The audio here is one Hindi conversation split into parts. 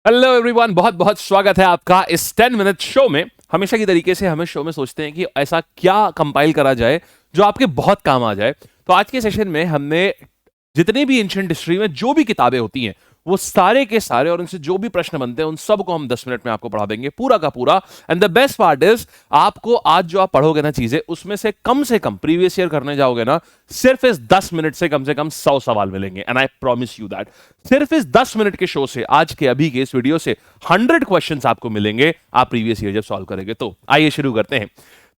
हेलो एवरीवन, बहुत बहुत स्वागत है आपका इस 10 मिनट शो में। हमेशा की तरीके से हम इस शो में सोचते हैं कि ऐसा क्या कंपाइल करा जाए जो आपके बहुत काम आ जाए। तो आज के सेशन में हमने जितनी भी एंशिएंट हिस्ट्री में जो भी किताबें होती हैं वो सारे के सारे और उनसे जो भी प्रश्न बनते हैं उन सबको हम 10 मिनट में आपको पढ़ा देंगे पूरा का पूरा। And the best part is आपको आज जो आप पढ़ोगे ना चीजें उसमें से कम प्रीवियस ईयर करने जाओगे ना, सिर्फ इस 10 मिनट से कम 100 सवाल मिलेंगे। And I promise you that सिर्फ इस 10 मिनट के शो से, आज के अभी के इस वीडियो से 100 क्वेश्चंस आपको मिलेंगे आप प्रीवियस ईयर जब सॉल्व करेंगे। तो आइए शुरू करते हैं।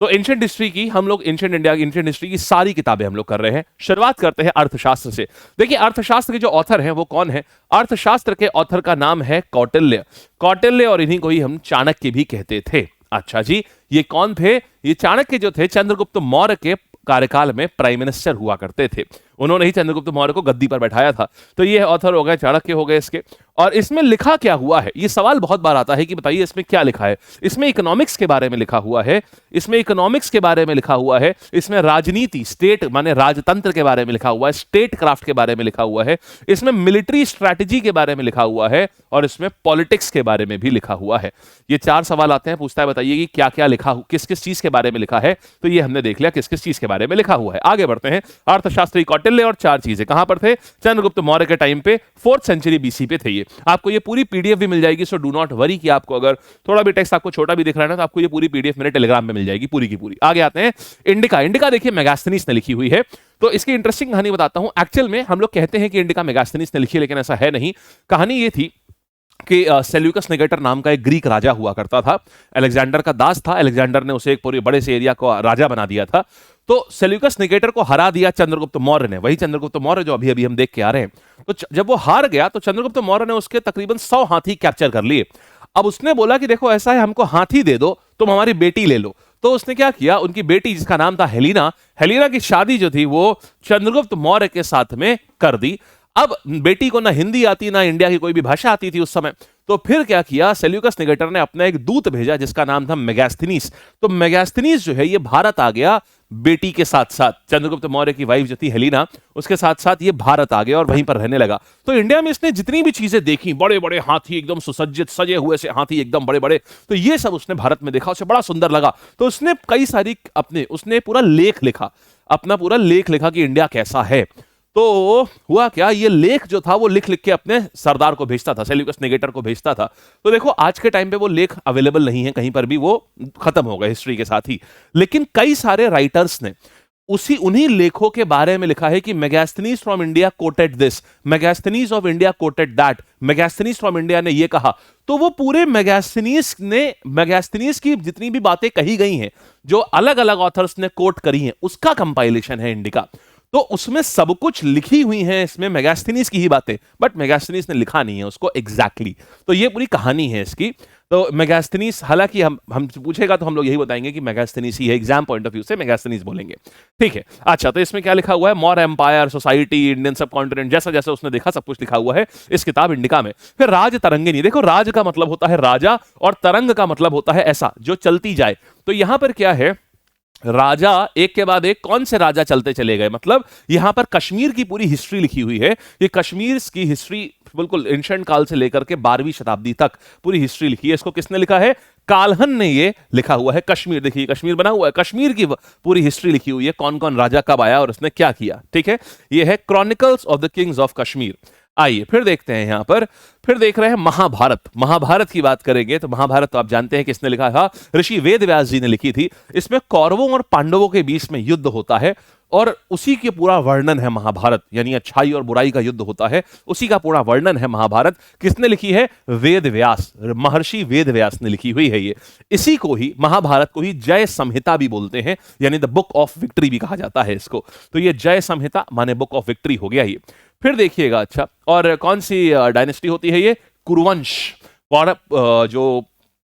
तो एंशिएंट हिस्ट्री की हम लोग एंशिएंट इंडिया एंशिएंट हिस्ट्री की सारी किताबें हम लोग कर रहे हैं। शुरुआत करते हैं अर्थशास्त्र से। देखिए अर्थशास्त्र के जो ऑथर हैं वो कौन है। अर्थशास्त्र के ऑथर का नाम है कौटिल्य। कौटिल्य और इन्हीं को ही हम चाणक्य भी कहते थे। अच्छा जी, ये कौन थे? ये चाणक्य जो थे चंद्रगुप्त मौर्य के कार्यकाल में प्राइम मिनिस्टर हुआ करते थे। उन्होंने ही चंद्रगुप्त मौर्य को गद्दी पर बैठाया था। तो ये ऑथर हो गए, चाणक्य हो गए इसके। और इसमें लिखा क्या हुआ है, ये सवाल बहुत बार आता है कि बताइए इसमें क्या लिखा है। इसमें इकोनॉमिक्स के बारे में लिखा हुआ है, इसमें इकोनॉमिक्स के बारे में लिखा हुआ है, इसमें राजनीति स्टेट माने राजतंत्र के बारे में लिखा हुआ है, स्टेट क्राफ्ट के बारे में लिखा हुआ है, इसमें मिलिट्री स्ट्रैटेजी के बारे में लिखा हुआ है और इसमें पॉलिटिक्स के बारे में भी लिखा हुआ है। ये 4 सवाल आते हैं, पूछता है बताइए कि क्या क्या लिखा, किस किस चीज के बारे में लिखा है। तो ये हमने देख लिया किस किस चीज के बारे में लिखा हुआ है। आगे बढ़ते हैं। अर्थशास्त्री कौटिल्य और 4 चीजें कहां पर थे? चंद्रगुप्त मौर्य के टाइम पे 4th सेंचुरी बीसी पे थे। ये आपको ये पूरी पीडीएफ भी मिल जाएगी, सो डू नॉट वरी कि आपको अगर थोड़ा भी टेक्स्ट आपको छोटा भी दिख रहा है ना तो आपको ये पूरी पीडीएफ मेरे टेलीग्राम में मिल जाएगी पूरी की पूरी। आगे आते हैं। इंडिका। इंडिका देखिए मेगास्थनीज ने लिखी हुई है। तो इसकी इंटरेस्टिंग कहानी बताता हूं। एक्चुअल में हम लोग कहते हैं कि इंडिका मेगास्थनीज ने लिखी है, लेकिन ऐसा है नहीं। कहानी ये थी कि सेल्यूकस निकेटर नाम का एक ग्रीक राजा हुआ करता था। अलेक्जेंडर का दास था। अलेक्जेंडर ने उसे एक पूरे बड़े से एरिया को राजा बना दिया था। तो सेल्यूकस निकेटर को हरा दिया चंद्रगुप्त मौर्य ने, वही चंद्रगुप्त मौर्य जो अभी अभी हम देख के आ रहे हैं। तो जब वो हार गया तो चंद्रगुप्त मौर्य ने उसके तकरीबन 100 हाथी कैप्चर कर लिए। अब उसने बोला कि देखो ऐसा है, हमको हाथी दे दो, तुम हमारी बेटी ले लो। तो उसने क्या किया, उनकी बेटी जिसका नाम था हेलिना, हेलिना की शादी जो थी वो चंद्रगुप्त मौर्य के साथ में कर दी। अब बेटी को ना हिंदी आती ना इंडिया की कोई भी भाषा आती थी उस समय। तो फिर क्या किया, सेल्यूकस निकेटर ने अपना एक दूत भेजा जिसका नाम था मेगास्थनीस। तो मेगास्थनीस जो है ये भारत आ गया बेटी के साथ साथ। चंद्रगुप्त मौर्य की वाइफ जो थी हेलिना, उसके साथ साथ ये भारत आ गया और वहीं पर रहने लगा। तो इंडिया में इसने जितनी भी चीजें देखी, बड़े बड़े हाथी एकदम सुसज्जित सजे हुए से हाथी एकदम बड़े बड़े, तो ये सब उसने भारत में देखा, उसे बड़ा सुंदर लगा। तो उसने कई सारी उसने पूरा लेख लिखा, अपना पूरा लेख लिखा कि इंडिया कैसा है। तो हुआ क्या, ये लेख जो था वो लिख लिख के अपने सरदार को भेजता था, सेल्यूकस निकेटर को भेजता था। तो देखो आज के टाइम पे वो लेख अवेलेबल नहीं है कहीं पर भी, वो खत्म हो गए हिस्ट्री के साथ ही। लेकिन कई सारे राइटर्स ने उन्हीं लेखों के बारे में लिखा है कि Megasthenes from India coated this, Megasthenes of India coated that, Megasthenes from India ने ये कहा। तो वो पूरे मेगास्थनीज की जितनी भी बातें कही गई हैं, जो अलग अलग ऑथर्स ने कोट करी हैं, उसका कंपाइलेशन है इंडिका। तो उसमें सब कुछ लिखी हुई है, इसमें मेगास्थनीज की ही बातें, बट मेगास्थनीज ने लिखा नहीं है उसको एग्जैक्टली। तो ये पूरी कहानी है इसकी। तो मेगास्थनीज, हालांकि हम पूछेगा तो हम लोग यही बताएंगे कि मेगास्थनीज ही है, एग्जाम पॉइंट ऑफ व्यू से मेगास्थनीज बोलेंगे, ठीक है। अच्छा, तो इसमें क्या लिखा हुआ है, मौर्य एम्पायर, सोसाइटी, इंडियन सब कॉन्टिनेंट, जैसा जैसा उसने देखा सब कुछ लिखा हुआ है इस किताब इंडिका में। फिर राज तरंगिनी, देखो राज का मतलब होता है राजा और तरंग का मतलब होता है ऐसा जो चलती जाए। तो यहां पर क्या है, राजा एक के बाद एक कौन से राजा चलते चले गए, मतलब यहां पर कश्मीर की पूरी हिस्ट्री लिखी हुई है। ये कश्मीर की हिस्ट्री बिल्कुल एंशिएंट काल से लेकर के 12वीं शताब्दी तक पूरी हिस्ट्री लिखी है। इसको किसने लिखा है? काल्हन ने ये लिखा हुआ है। कश्मीर देखिए, कश्मीर बना हुआ है, कश्मीर की पूरी हिस्ट्री लिखी हुई है, कौन कौन राजा कब आया और उसने क्या किया, ठीक है। ये है chronicles of the Kings of Kashmir. आइए फिर देखते हैं यहां पर, फिर देख रहे हैं महाभारत। महाभारत की बात करेंगे तो महाभारत तो आप जानते हैं किसने लिखा था, ऋषि वेदव्यास जी ने लिखी थी। इसमें कौरवों और पांडवों के बीच में युद्ध होता है और उसी के पूरा वर्णन है महाभारत, यानी अच्छाई और बुराई का युद्ध होता है, उसी का पूरा वर्णन है महाभारत। किसने लिखी है? वेदव्यास, महर्षि वेदव्यास ने लिखी हुई है ये। इसी को ही, महाभारत को ही जय संहिता भी बोलते हैं, यानी द बुक ऑफ विक्ट्री भी कहा जाता है इसको। तो ये जय संहिता माने बुक ऑफ विक्ट्री हो गया ये। फिर देखिएगा, अच्छा, और कौन सी डायनेस्टी होती है ये? कुरुवंश। कौरव, जो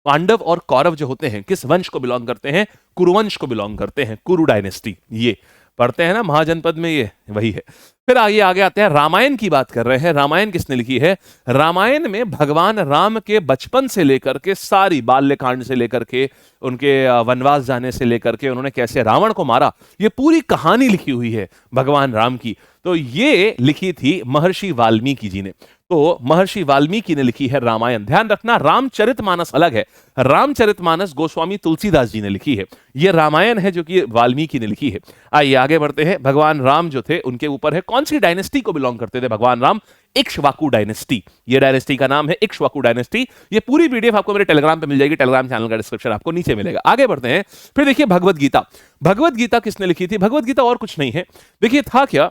पांडव और कौरव जो होते हैं किस वंश को बिलोंग करते हैं? कुरुवंश को बिलोंग करते हैं, कुरु डायनेस्टी। ये पढ़ते हैं ना महाजनपद में, ये वही है। फिर आगे आगे आते हैं, रामायण की बात कर रहे हैं। रामायण किसने लिखी है? रामायण में भगवान राम के बचपन से लेकर के सारी बाल्यकांड से लेकर के उनके वनवास जाने से लेकर के उन्होंने कैसे रावण को मारा, ये पूरी कहानी लिखी हुई है भगवान राम की। तो ये लिखी थी महर्षि वाल्मीकि जी ने। तो महर्षि वाल्मीकि ने लिखी है रामायण। ध्यान रखना, रामचरितमानस अलग है, रामचरितमानस गोस्वामी तुलसीदास जी ने लिखी है, यह रामायण है जो कि वाल्मीकि ने लिखी है। आइए आगे बढ़ते हैं। भगवान राम जो थे उनके ऊपर है, कौन सी डायनेस्टी को बिलोंग करते थे भगवान राम? इक्ष्वाकु डायनेस्टी, ये डायनेस्टी का नाम है इक्ष्वाकु डायनेस्टी। ये पूरी पीडीएफ आपको मेरे टेलीग्राम पे मिल जाएगी, टेलीग्राम चैनल का डिस्क्रिप्शन आपको नीचे मिलेगा। आगे बढ़ते हैं। फिर देखिए भगवत गीता। भगवत गीता किसने लिखी थी? भगवत गीता और कुछ नहीं है, देखिए था क्या,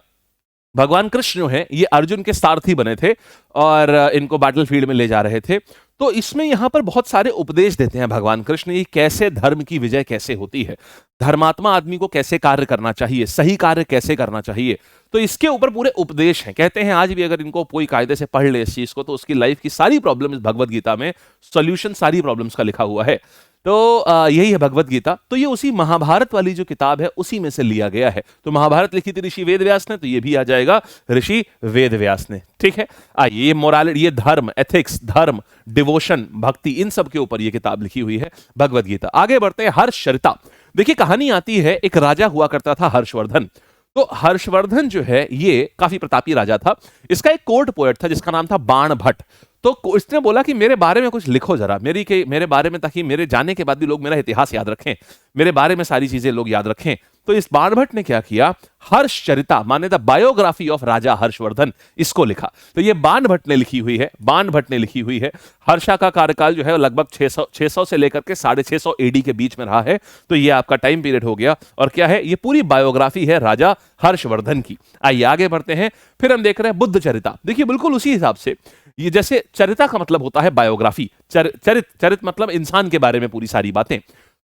भगवान कृष्ण जो है ये अर्जुन के सारथी बने थे और इनको बैटलफील्ड में ले जा रहे थे। तो इसमें यहां पर बहुत सारे उपदेश देते हैं भगवान कृष्ण, ये कैसे धर्म की विजय कैसे होती है, धर्मात्मा आदमी को कैसे कार्य करना चाहिए, सही कार्य कैसे करना चाहिए। तो इसके ऊपर पूरे उपदेश हैं। कहते हैं आज भी अगर इनको कोई कायदे से पढ़ ले इस चीज को, तो उसकी लाइफ की सारी प्रॉब्लम्स भगवत गीता में सॉल्यूशन सारी प्रॉब्लम्स का लिखा हुआ है। तो यही है भगवत गीता। तो ये उसी महाभारत वाली जो किताब है उसी में से लिया गया है। तो महाभारत लिखी थी ऋषि वेद व्यास ने, तो ये भी आ जाएगा ऋषि वेद व्यास ने। ठीक है, आइए, ये मोरालिटी, ये धर्म, एथिक्स, धर्म, डिवोशन, भक्ति, इन सब के ऊपर ये किताब लिखी हुई है भगवत गीता। आगे बढ़ते हैं। हर्षचरिता। देखिए कहानी आती है, एक राजा हुआ करता था हर्षवर्धन। तो हर्षवर्धन जो है ये काफी प्रतापी राजा था। इसका एक कोर्ट पोएट था जिसका नाम था बाण भट्ट। तो इसने बोला कि मेरे बारे में कुछ लिखो जरा, मेरे बारे में, ताकि मेरे जाने के बाद भी लोग मेरा इतिहास याद रखें, मेरे बारे में सारी चीजें लोग याद रखें। तो इस बाणभट्ट ने क्या किया, हर्षचरिता माने द बायोग्राफी ऑफ राजा हर्षवर्धन, इसको लिखा। तो ये बाणभट्ट ने लिखी हुई है, बाणभट्ट ने लिखी हुई है। हर्षा का कार्यकाल जो है लगभग 600 से लेकर के 650 एडी के बीच में रहा है। तो ये आपका टाइम पीरियड हो गया। और क्या है, ये पूरी बायोग्राफी है राजा हर्षवर्धन की। आइए आगे बढ़ते हैं। फिर हम देख रहे हैं बुद्ध चरिता। देखिए बिल्कुल उसी हिसाब से, ये जैसे चरिता का मतलब होता है बायोग्राफी, चरित मतलब इंसान के बारे में पूरी सारी बातें।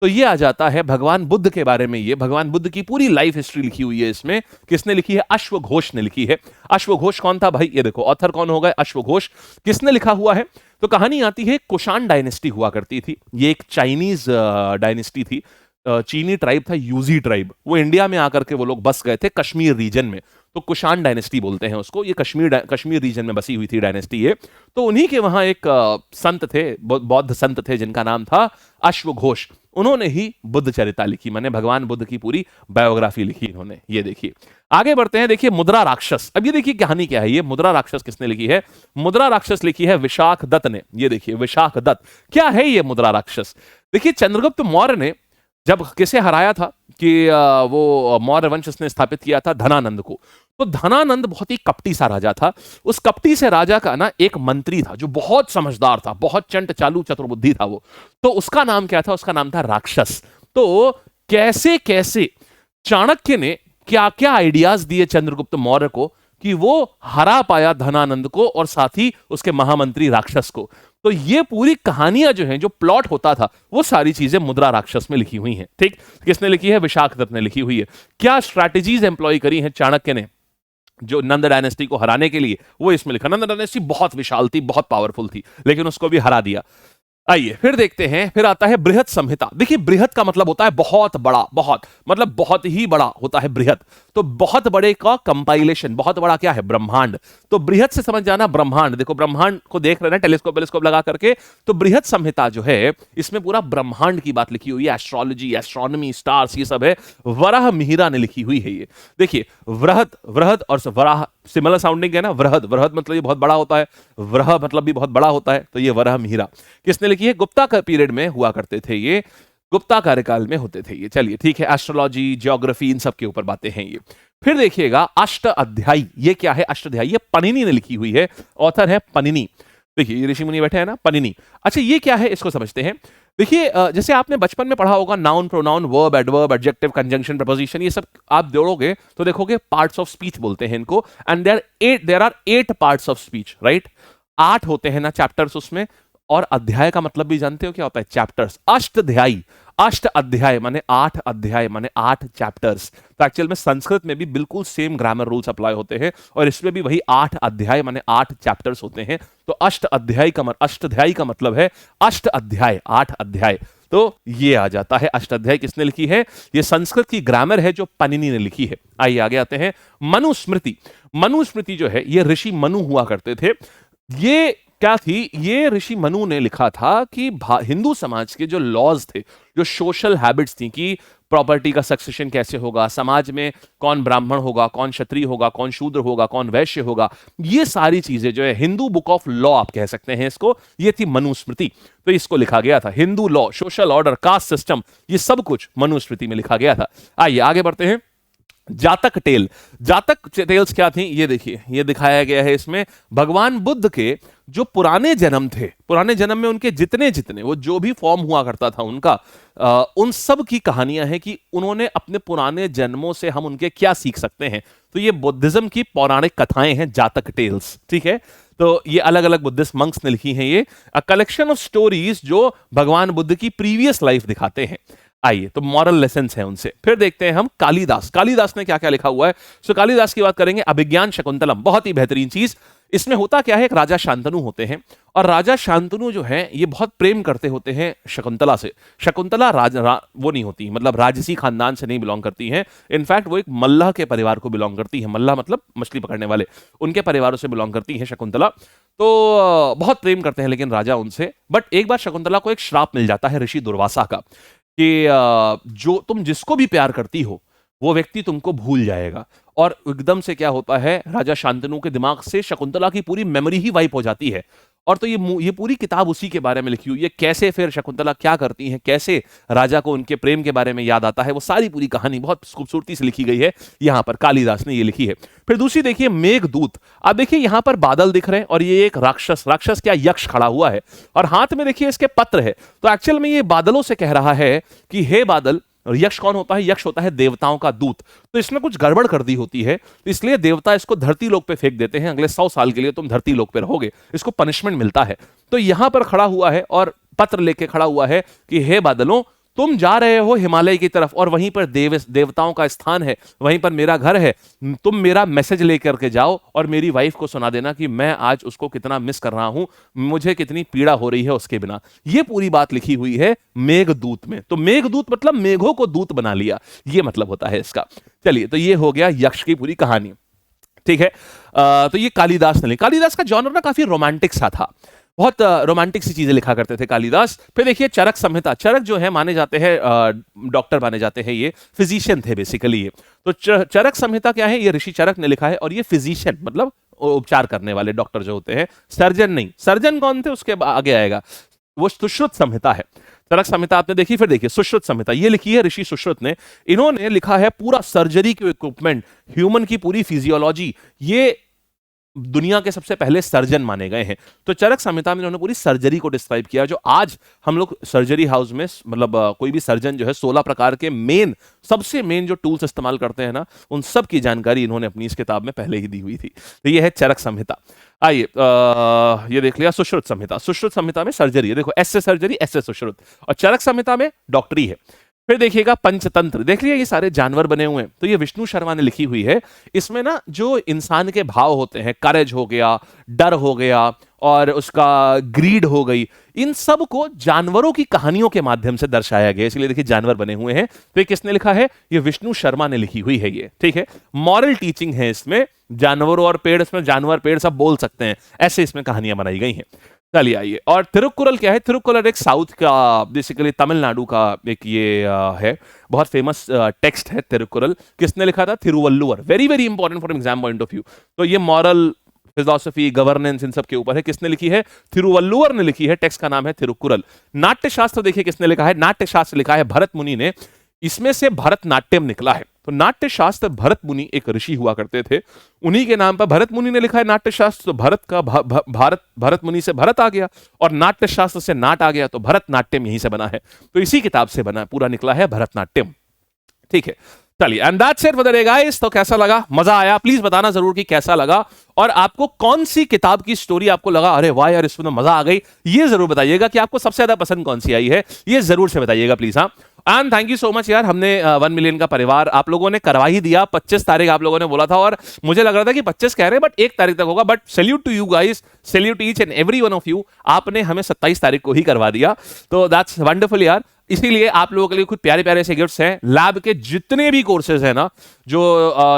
तो ये आ जाता है भगवान बुद्ध के बारे में। ये भगवान बुद्ध की पूरी लाइफ हिस्ट्री लिखी हुई है इसमें। किसने लिखी है? अश्वघोष ने लिखी है। अश्वघोष कौन था भाई? ये देखो ऑथर कौन होगा, अश्वघोष। किसने लिखा हुआ है? तो कहानी आती है, कुषाण डायनेस्टी हुआ करती थी। ये एक चाइनीज डायनेस्टी थी, चीनी ट्राइब था, यूजी ट्राइब। वो इंडिया में आकर के वो लोग बस गए थे कश्मीर रीजन में, तो कुषाण डायनेस्टी बोलते हैं उसको। ये कश्मीर रीजन में बसी हुई थी डायनेस्टी ये। तो उन्हीं के वहां एक संत थे, बौद्ध संत थे, जिनका नाम था अश्वघोष। उन्होंने ही बुद्ध चरिता लिखी, माने भगवान बुद्ध की पूरी बायोग्राफी लिखी इन्होंने। ये देखिए आगे बढ़ते हैं। देखिए मुद्रा राक्षस। अब ये देखिए कहानी क्या है, ये मुद्रा राक्षस किसने लिखी है? मुद्रा राक्षस लिखी है विशाख दत्त ने। ये देखिए विशाख दत्त। क्या है ये मुद्रा राक्षस? देखिए चंद्रगुप्त मौर्य ने जब किसे हराया था कि वो मौर्य वंश उसने स्थापित किया था धनानंद को। तो धनानंद बहुत ही कपटी सा राजा था। उस कपटी से राजा का ना एक मंत्री था जो बहुत समझदार था, बहुत चंट चालू चतुर्बुद्धि था वो। तो उसका नाम क्या था? उसका नाम था राक्षस। तो कैसे कैसे चाणक्य ने क्या क्या आइडियाज दिए चंद्रगुप्त मौर्य को कि वो हरा पाया धनानंद को और साथ ही उसके महामंत्री राक्षस को। तो ये पूरी कहानियां जो हैं, जो प्लॉट होता था, वो सारी चीजें मुद्रा राक्षस में लिखी हुई हैं। ठीक, किसने लिखी है? विशाख दत्त ने लिखी हुई है। क्या स्ट्रैटेजीज एम्प्लॉय करी हैं चाणक्य ने जो नंद डायनेस्टी को हराने के लिए, वो इसमें लिखा। नंद डायनेस्टी बहुत विशाल थी, बहुत पावरफुल थी, लेकिन उसको भी हरा दिया। आइए फिर देखते हैं। फिर आता है बृहद संहिता। देखिए बृहद का मतलब होता है बहुत बड़ा, बहुत मतलब बहुत ही बड़ा होता है बृहद। तो बहुत बड़े का कंपाइलेशन, बहुत बड़ा क्या है? ब्रह्मांड। तो बृहद से समझ जाना ब्रह्मांड। देखो ब्रह्मांड को देख रहे हैं टेलीस्कोप लगा करके। तो बृहद संहिता जो है इसमें पूरा ब्रह्मांड की बात लिखी हुई है, एस्ट्रोलॉजी, एस्ट्रोनॉमी, स्टार्स, ये सब है। वराह मिहिरा ने लिखी हुई है ये। देखिए वृहद, वृहद और वराह सिमिलर साउंडिंग है ना। वृहद, वृहद मतलब ये बहुत बड़ा होता है, वराह मतलब भी बहुत बड़ा होता है। तो ये वराह मिहिरा किसने लिखी है? गुप्ता का पीरियड में हुआ करते थे ये, गुप्ता कार्यकाल में होते थे ये। चलिए ठीक है, एस्ट्रोलॉजी, ज्योग्राफी, इन सब के ऊपर बातें हैं ये। फिर देखिएगा अष्ट अध्यायी। ये क्या है? अष्ट अध्यायी ये पनिनी ने लिखी हुई है, ऑथर है पनिनी। देखिए ये ऋषि मुनि बैठे हैं ना, पनिनी। अच्छा ये क्या है, इसको समझते हैं। देखिए जैसे आपने बचपन में पढ़ा होगा noun, pronoun, verb, adverb, adjective, conjunction, preposition, ये सब आप जोड़ोगे तो देखोगे पार्ट्स ऑफ स्पीच बोलते हैं इनको। And there are 8 parts of speech, right? 8 होते हैं ना चैप्टर्स उसमें। और अध्याय का मतलब भी जानते हो क्या होता है? चैप्टर्स। अष्टध्यायी, अष्ट अध्याय माने 8 अध्याय माने 8 चैप्टर्स। तो एक्चुअल में संस्कृत में भी बिल्कुल सेम ग्रामर रूल्स अप्लाई होते हैं और इसमें भी वही 8 अध्याय माने 8 चैप्टर्स होते हैं। तो अष्टध्यायी का मतलब है अष्ट अध्याय, 8 अध्याय। तो ये आ जाता है अष्टाध्याय। किसने लिखी है? ये संस्कृत की ग्रामर है जो पनिनी ने लिखी है। आइए आगे आते हैं। मनुस्मृति। मनुस्मृति जो है ये ऋषि मनु हुआ करते थे। ये क्या थी, ये ऋषि मनु ने लिखा था कि हिंदू समाज के जो लॉज थे, जो सोशल हैबिट्स थी कि प्रॉपर्टी का सक्सेशन कैसे होगा, समाज में कौन ब्राह्मण होगा, कौन क्षत्रिय होगा, कौन शूद्र होगा, कौन वैश्य होगा, ये सारी चीजें जो है हिंदू बुक ऑफ लॉ आप कह सकते हैं इसको, ये थी मनुस्मृति। तो इसको लिखा गया था, Hindu law, social order, caste system, ये सब कुछ मनुस्मृति में लिखा गया था। आइए आगे बढ़ते हैं। जातक टेल, जातक टेल्स क्या थी, ये देखिए, ये दिखाया गया है इसमें भगवान बुद्ध के जो पुराने जन्म थे, पुराने जन्म में उनके जितने जितने वो जो भी फॉर्म हुआ करता था उनका, उन सब की कहानियां हैं कि उन्होंने अपने पुराने जन्मों से हम उनके क्या सीख सकते हैं। तो ये बुद्धिज्म की पौराणिक कथाएं हैं, जातक टेल्स, ठीक है। तो ये अलग अलग बुद्धिस्ट मंक्स ने लिखी हैं, ये कलेक्शन ऑफ स्टोरीज जो भगवान बुद्ध की प्रीवियस लाइफ दिखाते हैं। आइए, तो मॉरल लेसन्स हैं उनसे। फिर देखते हैं हम कालिदास, कालिदास ने क्या क्या लिखा हुआ है। सो कालिदास की बात करेंगे, अभिज्ञान शकुंतलम, बहुत ही बेहतरीन चीज। इसमें होता क्या है, एक राजा शांतनु होते हैं और राजा शांतनु जो है ये बहुत प्रेम करते होते हैं शकुंतला से। शकुंतला वो नहीं होती, मतलब राजसी खानदान से नहीं बिलोंग करती हैं। इनफैक्ट वो एक मल्लाह के परिवार को बिलोंग करती है, मल्लाह मतलब मछली पकड़ने वाले, उनके परिवारों से बिलोंग करती है शकुंतला। तो बहुत प्रेम करते हैं लेकिन राजा उनसे। बट एक बार शकुंतला को एक श्राप मिल जाता है ऋषि दुर्वासा का कि जो तुम जिसको भी प्यार करती हो वो व्यक्ति तुमको भूल जाएगा। और एकदम से क्या होता है, राजा शांतनु के दिमाग से शकुंतला की पूरी मेमोरी ही वाइप हो जाती है। और तो ये पूरी किताब उसी के बारे में लिखी हुई है, कैसे फिर शकुंतला क्या करती हैं, कैसे राजा को उनके प्रेम के बारे में याद आता है, वो सारी पूरी कहानी बहुत खूबसूरती से लिखी गई है। यहाँ पर कालिदास ने ये लिखी है। फिर दूसरी देखिए, मेघदूत। आप देखिए यहाँ पर बादल दिख रहे हैं और ये एक राक्षस, राक्षस क्या, यक्ष खड़ा हुआ है और हाथ में देखिए इसके पत्र है। तो एक्चुअल में ये बादलों से कह रहा है कि हे बादल, और यक्ष कौन होता है, यक्ष होता है देवताओं का दूत। तो इसने कुछ गड़बड़ कर दी होती है, तो इसलिए देवता इसको धरती लोक पे फेंक देते हैं, अगले 100 साल के लिए तुम धरती लोक पे रहोगे, इसको पनिशमेंट मिलता है। तो यहां पर खड़ा हुआ है और पत्र लेके खड़ा हुआ है कि हे बादलों, तुम जा रहे हो हिमालय की तरफ और वहीं पर देवताओं का स्थान है, वहीं पर मेरा घर है। तुम मेरा मैसेज लेकर के जाओ और मेरी वाइफ को सुना देना कि मैं आज उसको कितना मिस कर रहा हूं, मुझे कितनी पीड़ा हो रही है उसके बिना। ये पूरी बात लिखी हुई है मेघदूत में। तो मेघदूत मतलब मेघों को दूत बना लिया, ये मतलब होता है इसका। चलिए, तो ये हो गया यक्ष की पूरी कहानी, ठीक है। तो ये कालिदास ने, कालिदास का जॉनर ना काफी रोमांटिक सा था, बहुत रोमांटिक सी चीजें लिखा करते थे कालिदास। फिर देखिए चरक संहिता, चरक जो है माने जाते हैं डॉक्टर माने जाते हैं, ये फिजिशियन थे बेसिकली ये। तो चरक संहिता क्या है, ये ऋषि चरक ने लिखा है और ये फिजिशियन मतलब उपचार करने वाले डॉक्टर जो होते हैं, सर्जन नहीं। सर्जन कौन थे उसके आगे आएगा, वो सुश्रुत संहिता है। चरक संहिता आपने देखी। फिर देखिए सुश्रुत संहिता, ये लिखी है ऋषि सुश्रुत ने। इन्होंने लिखा है पूरा सर्जरी के इक्विपमेंट, ह्यूमन की पूरी फिजियोलॉजी, ये दुनिया के सबसे पहले सर्जन माने गए हैं। तो चरक संहिता में उन्होंने पूरी सर्जरी को डिस्क्राइब किया, जो आज हम लोग सर्जरी हाउस में मतलब कोई भी सर्जन जो है 16 प्रकार के मेन, सबसे मेन जो टूल्स इस्तेमाल करते हैं ना, उन सब की जानकारी इन्होंने अपनी इस किताब में पहले ही दी हुई थी। तो ये है चरक संहिता। आइए, ये देख लिया सुश्रुत संहिता। सुश्रुत संहिता में सर्जरी है, देखो एस से सर्जरी, एस से सुश्रुत, और चरक संहिता में डॉक्टरी है। फिर देखिएगा पंचतंत्र, देख लिया ये सारे जानवर बने हुए हैं, तो ये विष्णु शर्मा ने लिखी हुई है। इसमें ना जो इंसान के भाव होते हैं, करेज हो गया, डर हो गया और उसका ग्रीड हो गई, इन सब को जानवरों की कहानियों के माध्यम से दर्शाया गया, इसलिए देखिए जानवर बने हुए हैं। तो ये किसने लिखा है, ये विष्णु शर्मा ने लिखी हुई है ये, ठीक है। मॉरल टीचिंग है इसमें, जानवरों और पेड़, इसमें जानवर पेड़ सब बोल सकते हैं, ऐसे इसमें कहानियां बनाई गई हैं। चलिए आइए, और तिरुक्कुरल क्या है, तिरुक्कुरल एक साउथ का बेसिकली तमिलनाडु का एक ये है, बहुत फेमस टेक्स्ट है तिरुक्कुरल। किसने लिखा था, Thiruvalluvar, very very important for exam point of view. तो ये मॉरल फिलोसफी, गवर्नेंस, इन सब के ऊपर है। किसने लिखी है, थिरुवल्लुवर ने लिखी है, टेक्स्ट का नाम है तिरुक्कुरल। नाट्य शास्त्र देखिए किसने लिखा है, नाट्य शास्त्र लिखा है भरत मुनि ने, इसमें से भरतनाट्यम निकला है। तो नाट्य शास्त्र, भरत मुनि एक ऋषि हुआ करते थे, उन्हीं के नाम पर भरत मुनि ने लिखा है नाट्य शास्त्र। तो भरत का भरत मुनि से भरत आ गया और नाट्य शास्त्र से नाट आ गया, तो भरतनाट्यम यहीं से बना है। तो इसी किताब से बना पूरा निकला है भरतनाट्यम, ठीक है। चलिए, and that's it for the day guys. तो कैसा लगा, मजा आया, प्लीज बताना जरूर कि कैसा लगा, और आपको कौन सी किताब की स्टोरी आपको लगा अरे वाह यार इसमें तो मजा आ गई, ये जरूर बताइएगा कि आपको सबसे ज्यादा पसंद कौन सी आई है, ये जरूर से बताइएगा प्लीज। हाँ, and thank you so much यार, हमने 1 मिलियन का परिवार आप लोगों ने करवा ही दिया। 25 तारीख आप लोगों ने बोला था और मुझे लग रहा था कि 25 कह रहे हैं बट 1 तारीख तक होगा, but salute to you guys, salute each and every one of you, आपने हमें 27 तारीख को ही करवा दिया। तो दैट्स वंडरफुल यार। इसीलिए आप लोगों के लिए कुछ प्यारे प्यारे से गिफ्ट्स हैं। लैब के जितने भी कोर्सेज हैं ना, जो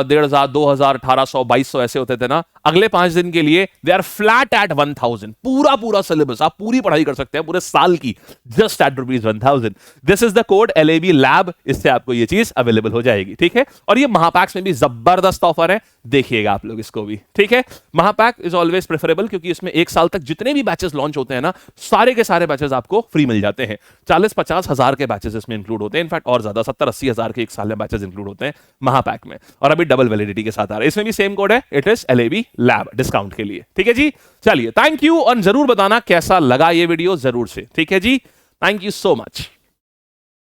1500, 2000, 1800, 2200 ऐसे होते थे ना, अगले 5 दिन के लिए दे आर फ्लैट एट 1000। पूरा पूरा सिलेबस, आप पूरी पढ़ाई कर सकते हैं पूरे साल की, just at ₹1000। This is the code LAB lab, इससे आपको ये चीज अवेलेबल हो जाएगी, ठीक है। और ये महापैक्स में भी जबरदस्त ऑफर है, देखिएगा आप लोग इसको भी, ठीक है। महापैक इज ऑलवेज प्रेफरेबल, क्योंकि इसमें 1 साल तक जितने भी बैचेस लॉन्च होते हैं ना, सारे के सारे बैचेस आपको फ्री मिल जाते हैं। 40-50 हजार के बैचेस इसमें इंक्लूड होते हैं, इनफैक्ट और ज्यादा 70-80 हजार के 1 साल में बैचेस इंक्लूड होते हैं महापैक में। और अभी डबल वैलिडिटी के साथ आ रहा है, इसमें भी सेम कोड है, it is LAB lab discount के लिए, ठीक है जी। चलिए, थैंक यू, और जरूर बताना कैसा लगा ये वीडियो, जरूर से, ठीक है जी। Thank you so much.